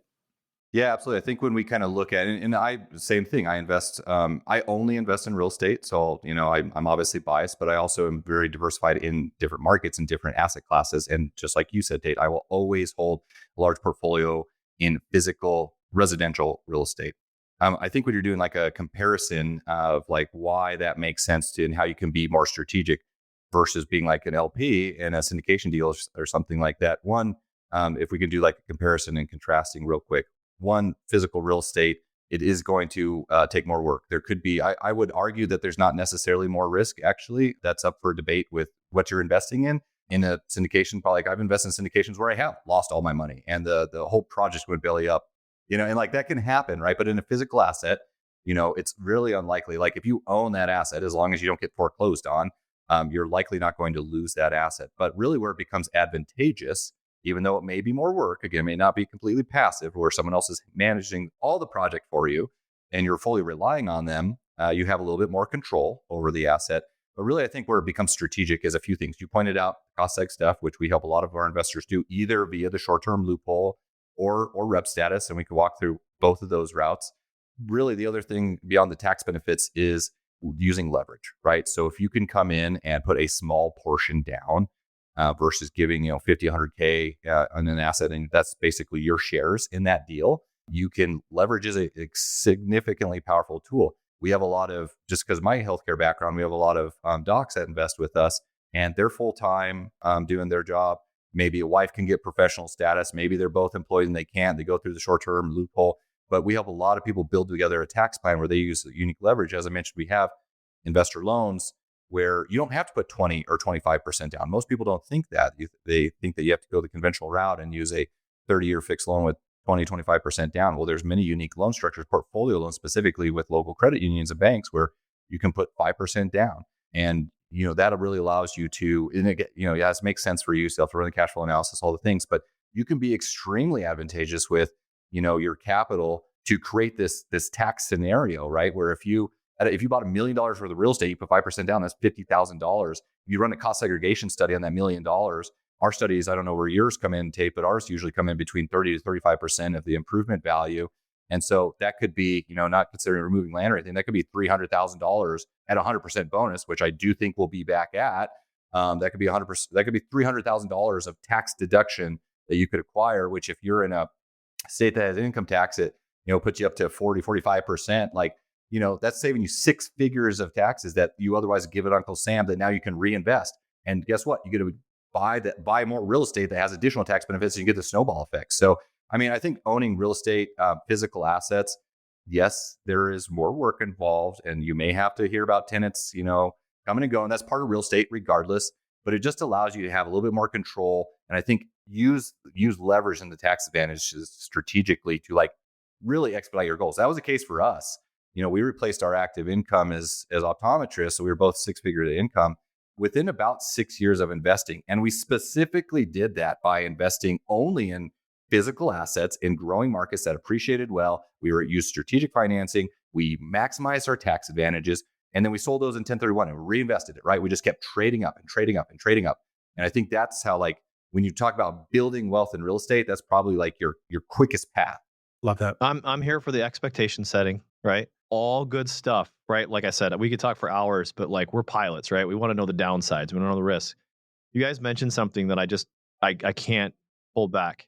D: Yeah, absolutely. I think when we kind of look at it, and same thing, I invest, I only invest in real estate. So, I'm obviously biased, but I also am very diversified in different markets and different asset classes. And just like you said, Tate, I will always hold a large portfolio in physical residential real estate. I think when you're doing like a comparison of like why that makes sense and how you can be more strategic versus being like an LP in a syndication deal or something like that. One, if we can do like a comparison and contrasting real quick. One, physical real estate, it is going to take more work. There could be, I would argue that there's not necessarily more risk. Actually, that's up for debate with what you're investing in. In a syndication, probably like I've invested in syndications where I have lost all my money and the whole project went belly up, and like that can happen, right? But in a physical asset, it's really unlikely. Like if you own that asset, as long as you don't get foreclosed on, you're likely not going to lose that asset. But really where it becomes advantageous, even though it may be more work, again, it may not be completely passive where someone else is managing all the project for you and you're fully relying on them, you have a little bit more control over the asset. But really, I think where it becomes strategic is a few things. You pointed out cost seg stuff, which we help a lot of our investors do, either via the short-term loophole or rep status, and we can walk through both of those routes. Really, the other thing beyond the tax benefits is using leverage, right? So if you can come in and put a small portion down, versus giving 50, 100K on an asset, and that's basically your shares in that deal, you can leverage as a significantly powerful tool. We have a lot of, just because my healthcare background, we have a lot of docs that invest with us, and they're full time doing their job. Maybe a wife can get professional status. Maybe they're both employees and they can't. They go through the short term loophole. But we help a lot of people build together a tax plan where they use unique leverage. As I mentioned, we have investor loans where you don't have to put 20 or 25% down. Most people don't think that. They think that you have to go the conventional route and use a 30-year fixed loan with 20, 25% down. Well, there's many unique loan structures, portfolio loans specifically with local credit unions and banks where you can put 5% down. And, that really allows you to, and again, yes, it makes sense for you, self-run the cash flow analysis, all the things, but you can be extremely advantageous with, your capital to create this tax scenario, right? Where if you bought $1 million worth of real estate, you put 5% down, that's $50,000. If you run a cost segregation study on that $1 million, our studies, I don't know where yours come in, Tate, but ours usually come in between 30 to 35% of the improvement value. And so that could be, not considering removing land or anything, that could be $300,000 at 100% bonus, which I do think we'll be back at. That could be 100%. That could be $300,000 of tax deduction that you could acquire, which if you're in a state that has income tax, it, puts you up to 40, 45%. Like, that's saving you 6 figures of taxes that you otherwise give it Uncle Sam that now you can reinvest. And guess what? You get to buy more real estate that has additional tax benefits, and you get the snowball effect. So, I think owning real estate, physical assets, yes, there is more work involved, and you may have to hear about tenants, coming and going. That's part of real estate regardless, but it just allows you to have a little bit more control. And I think use leverage and the tax advantages strategically to like really expedite your goals. That was the case for us. We replaced our active income as optometrists. So we were both 6-figure income within about 6 years of investing. And we specifically did that by investing only in physical assets in growing markets that appreciated well. We used strategic financing. We maximized our tax advantages. And then we sold those in 1031 and reinvested it, right? We just kept trading up and trading up and trading up. And I think that's how, like, when you talk about building wealth in real estate, that's probably like your quickest path.
B: Love that. I'm here for the expectation setting, right? All good stuff, right? Like I said, we could talk for hours, but like we're pilots, right? We want to know the downsides. We want to know the risks. You guys mentioned something that I can't hold back.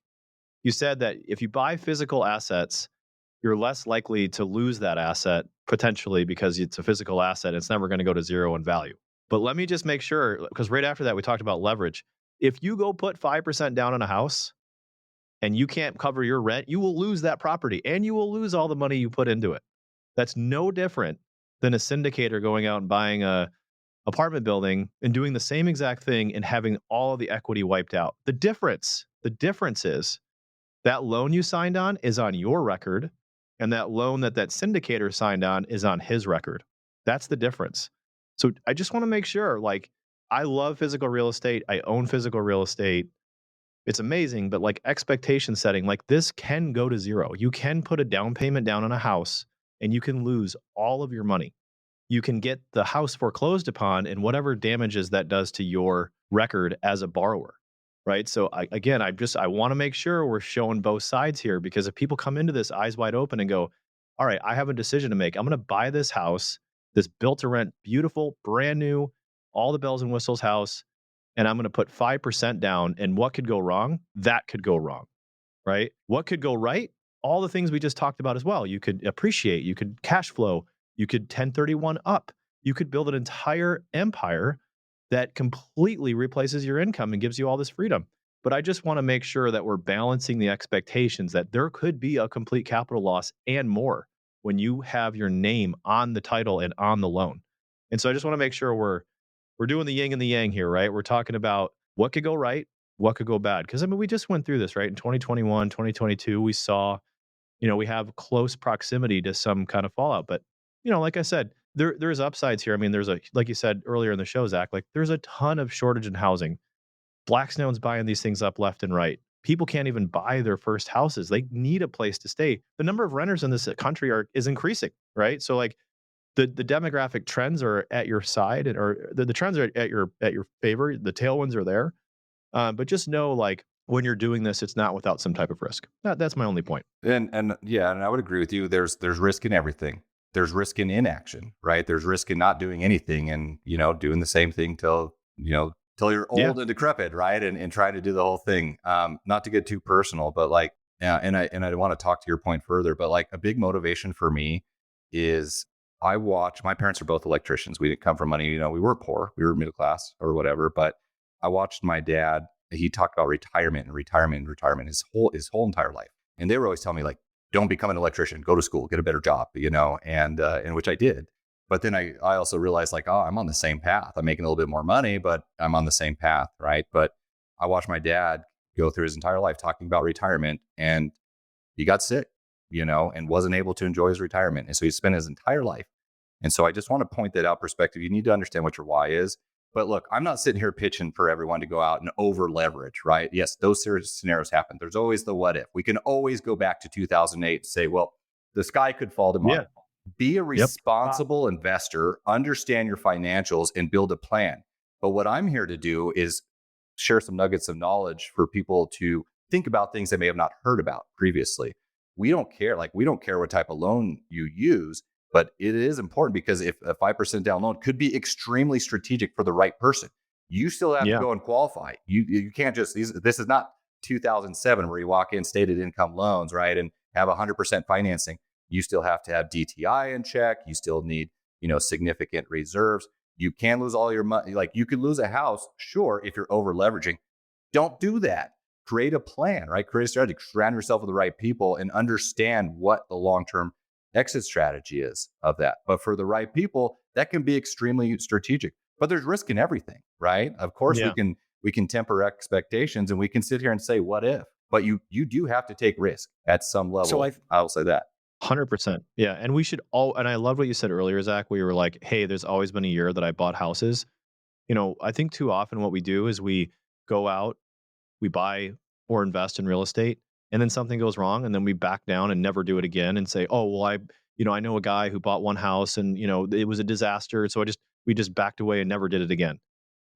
B: You said that if you buy physical assets, you're less likely to lose that asset potentially because it's a physical asset. It's never going to go to zero in value. But let me just make sure, because right after that, we talked about leverage. If you go put 5% down on a house and you can't cover your rent, you will lose that property and you will lose all the money you put into it. That's no different than a syndicator going out and buying a apartment building and doing the same exact thing and having all of the equity wiped out. The difference is that loan you signed on is on your record, and that loan that syndicator signed on is on his record. That's the difference. So I just want to make sure, like, I love physical real estate. I own physical real estate. It's amazing, but like expectation setting, like this can go to zero. You can put a down payment down on a house and you can lose all of your money. You can get the house foreclosed upon and whatever damages that does to your record as a borrower, right? So I want to make sure we're showing both sides here, because if people come into this eyes wide open and go, all right, I have a decision to make. I'm going to buy this house, this built to rent, beautiful, brand new, all the bells and whistles house, and I'm going to put 5% down. And what could go wrong? That could go wrong, right? What could go right? All the things we just talked about as well. You could appreciate, you could cash flow, you could 1031 up, you could build an entire empire that completely replaces your income and gives you all this freedom. But I just want to make sure that we're balancing the expectations that there could be a complete capital loss and more when you have your name on the title and on the loan. And so I just want to make sure we're doing the yin and the yang here, right? We're talking about what could go right, what could go bad. Because we just went through this, right? In 2021, 2022, we saw, we have close proximity to some kind of fallout. But, like I said, there's upsides here. There's like you said earlier in the show, Zach, like there's a ton of shortage in housing. Blackstone's buying these things up left and right. People can't even buy their first houses. They need a place to stay. The number of renters in this country is increasing, right? So like the demographic trends are at your side, or the trends are at your favor. The tailwinds are there. But just know, like, when you're doing this, it's not without some type of risk. That's my only point.
D: And yeah, and I would agree with you. There's risk in everything. There's risk in inaction, right? There's risk in not doing anything and, doing the same thing till you're old and decrepit, right? And trying to do the whole thing. Not to get too personal, but like, yeah, and I want to talk to your point further, but like a big motivation for me is my parents are both electricians. We didn't come from money. We were poor. We were middle class or whatever, but I watched my dad. He talked about retirement his whole entire life. And they were always telling me, like, don't become an electrician, go to school, get a better job, and which I did. But then I also realized, like, oh, I'm on the same path. I'm making a little bit more money, but I'm on the same path, right? But I watched my dad go through his entire life talking about retirement, and he got sick, and wasn't able to enjoy his retirement. And so he spent his entire life. And so I just want to point that out perspective. You need to understand what your why is. But look, I'm not sitting here pitching for everyone to go out and over leverage, right? Yes, those scenarios happen. There's always the what if. We can always go back to 2008 and say, well, the sky could fall
B: Yeah.
D: tomorrow. Be a
B: Yep.
D: responsible investor, understand your financials, and build a plan. But what I'm here to do is share some nuggets of knowledge for people to think about things they may have not heard about previously. We don't care. Like, we don't care what type of loan you use, but it is important because if a 5% down loan could be extremely strategic for the right person, you still have to
B: Yeah.
D: go and qualify. You can't just, this is not 2007 where you walk in stated income loans, right? And have 100% financing. You still have to have DTI in check. You still need, significant reserves. You can lose all your money. Like, you could lose a house, sure, if you're over leveraging. Don't do that. Create a plan, right? Create a strategy. Surround yourself with the right people and understand what the long-term exit strategy is of that. But for the right people, that can be extremely strategic. But there's risk in everything, right? Of course,
B: Yeah.
D: we can temper expectations and we can sit here and say, what if? But you do have to take risk at some level. I'll say that.
B: 100%. Yeah. And we should all, and I love what you said earlier, Zach, where you were like, hey, there's always been a year that I bought houses. I think too often what we do is we go out, we buy or invest in real estate, and then something goes wrong, and then we back down and never do it again and say, oh, well, I know a guy who bought one house and, it was a disaster. So we just backed away and never did it again.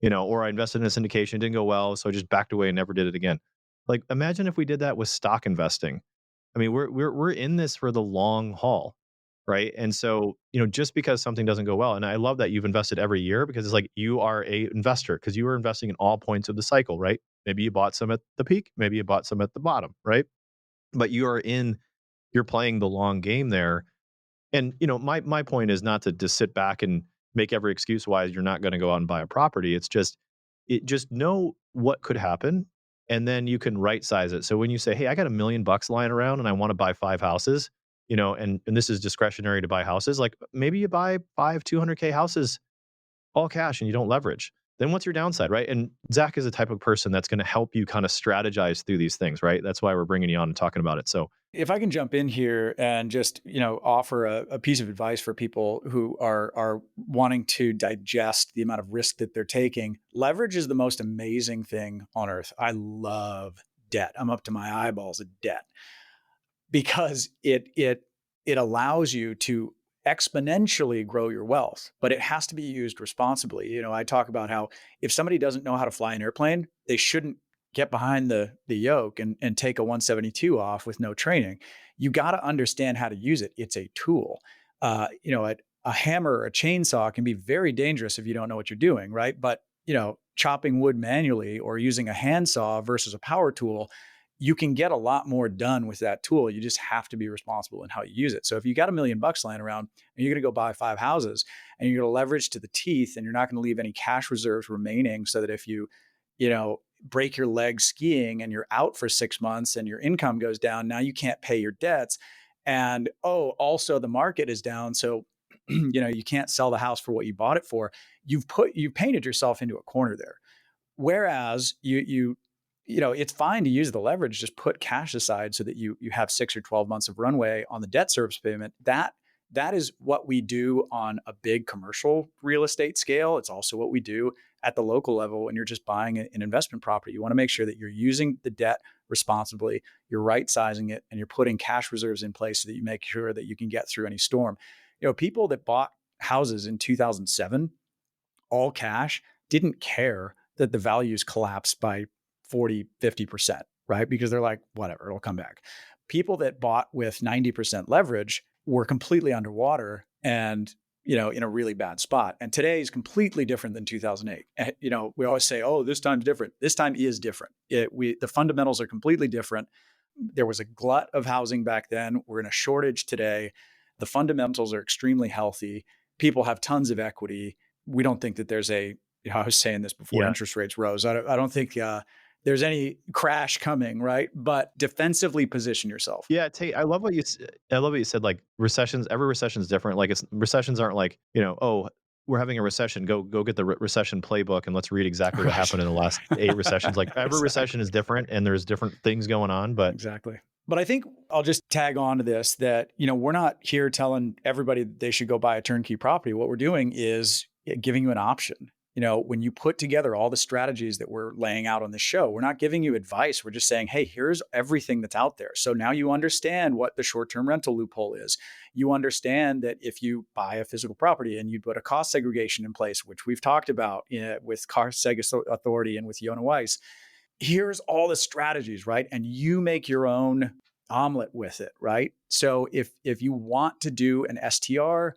B: Or I invested in a syndication, it didn't go well. So I just backed away and never did it again. Like, imagine if we did that with stock investing. I mean, we're in this for the long haul, right? And so, just because something doesn't go well, and I love that you've invested every year because it's like you are a investor because you are investing in all points of the cycle, right? Maybe you bought some at the peak, maybe you bought some at the bottom, right? But you're playing the long game there. And my point is not to just sit back and make every excuse why you're not going to go out and buy a property. It's just know what could happen, and then you can right size it. So when you say, "Hey, I got $1 million lying around and I want to buy 5 houses," and this is discretionary to buy houses, like maybe you buy 5 200K houses all cash and you don't leverage. Then what's your downside, right? And Zach is the type of person that's going to help you kind of strategize through these things, right? That's why we're bringing you on and talking about it. So
A: If I can jump in here and just, offer a piece of advice for people who are wanting to digest the amount of risk that they're taking, leverage is the most amazing thing on earth. I love debt. I'm up to my eyeballs of debt because it allows you to exponentially grow your wealth, but it has to be used responsibly. I talk about how if somebody doesn't know how to fly an airplane, they shouldn't get behind the yoke and take a 172 off with no training. You got to understand how to use it. It's a tool. A hammer or a chainsaw can be very dangerous if you don't know what you're doing, right? But chopping wood manually or using a handsaw versus a power tool, you can get a lot more done with that tool. You just have to be responsible in how you use it. So if you got $1 million lying around and you're going to go buy 5 houses and you're going to leverage to the teeth and you're not going to leave any cash reserves remaining so that if you break your leg skiing and you're out for 6 months and your income goes down, now you can't pay your debts. And also the market is down. So, you can't sell the house for what you bought it for. You've painted yourself into a corner there. Whereas it's fine to use the leverage, just put cash aside so that you have 6 or 12 months of runway on the debt service payment. That is what we do on a big commercial real estate scale. It's also what we do at the local level when you're just buying an investment property. You want to make sure that you're using the debt responsibly, you're right sizing it, and you're putting cash reserves in place so that you make sure that you can get through any storm. People that bought houses in 2007, all cash, didn't care that the values collapsed by 40, 50%, right? Because they're like, whatever, it'll come back. People that bought with 90% leverage were completely underwater and, in a really bad spot. And today is completely different than 2008. We always say, oh, this time's different. This time is different. The fundamentals are completely different. There was a glut of housing back then. We're in a shortage today. The fundamentals are extremely healthy. People have tons of equity. We don't think that there's I was saying this before interest rates rose. I don't think there's any crash coming, right? But defensively position yourself.
B: yeah, Tate, I love what you said. Like recessions, every recession is different. Like recessions aren't like, oh, we're having a recession. Go get the recession playbook and let's read exactly what happened in the last 8 recessions. Like every recession is different and there's different things going on. But
A: exactly. But I think I'll just tag on to this that, we're not here telling everybody they should go buy a turnkey property. What we're doing is giving you an option. when you put together all the strategies that we're laying out on the show, we're not giving you advice. We're just saying, hey, here's everything that's out there. So now you understand what the short-term rental loophole is. You understand that if you buy a physical property and you put a cost segregation in place, which we've talked about with Cost Seg Authority and with Yona Weiss, here's all the strategies, right? And you make your own omelet with it, right? So if you want to do an STR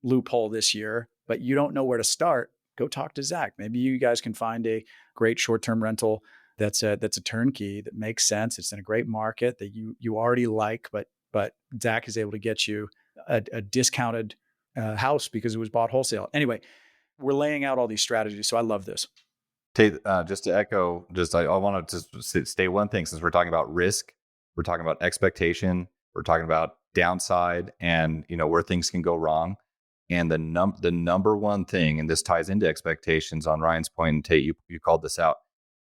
A: loophole this year, but you don't know where to start, go talk to Zach. Maybe you guys can find a great short-term rental that's a turnkey that makes sense. It's in a great market that you already like, but Zach is able to get you a discounted house because it was bought wholesale. Anyway, we're laying out all these strategies, so I love this.
D: Tait, just to echo, I want to just stay one thing, since we're talking about risk, we're talking about expectation, we're talking about downside, and where things can go wrong. And the number one thing, and this ties into expectations on Ryan's point, and Tait, you called this out.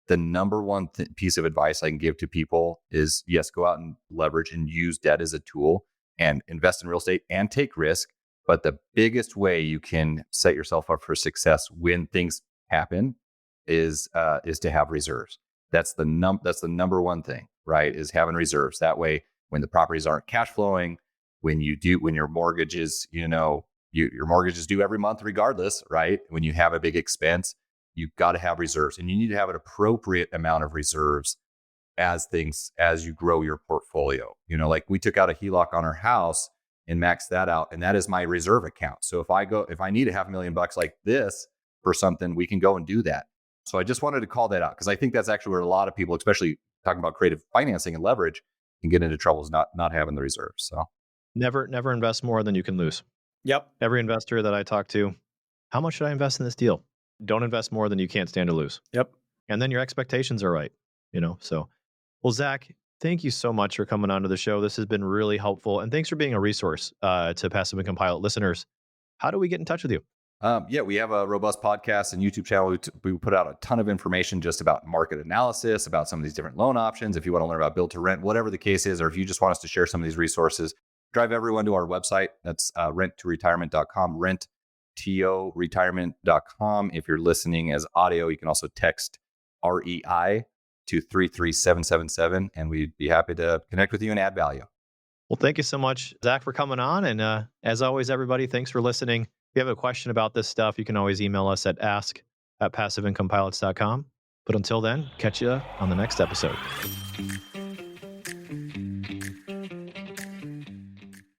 D: The number one piece of advice I can give to people is, yes, go out and leverage and use debt as a tool and invest in real estate and take risk. But the biggest way you can set yourself up for success when things happen is to have reserves. That's the number one thing, right? Is having reserves. That way, when the properties aren't cash flowing, when your mortgage is, your mortgage is due every month regardless, right? When you have a big expense, you've got to have reserves, and you need to have an appropriate amount of reserves as you grow your portfolio. Like we took out a HELOC on our house and maxed that out, and that is my reserve account. So if I need a $500,000 like this for something, we can go and do that. So I just wanted to call that out, because I think that's actually where a lot of people, especially talking about creative financing and leverage, can get into trouble, is not having the reserves. So
B: Never invest more than you can lose.
A: Yep.
B: Every investor that I talk to, how much should I invest in this deal? Don't invest more than you can't stand to lose.
A: Yep.
B: And then your expectations are right, so. Well, Zach, thank you so much for coming onto the show. This has been really helpful. And thanks for being a resource to Passive Income Pilot listeners. How do we get in touch with you?
D: Yeah, we have a robust podcast and YouTube channel. We put out a ton of information just about market analysis, about some of these different loan options. If you want to learn about build to rent, whatever the case is, or if you just want us to share some of these resources, drive everyone to our website. That's renttoretirement.com, renttoretirement.com. If you're listening as audio, you can also text REI to 33777, and we'd be happy to connect with you and add value.
B: Well, thank you so much, Zach, for coming on. And as always, everybody, thanks for listening. If you have a question about this stuff, you can always email us at ask@passiveincomepilots.com. But until then, catch you on the next episode.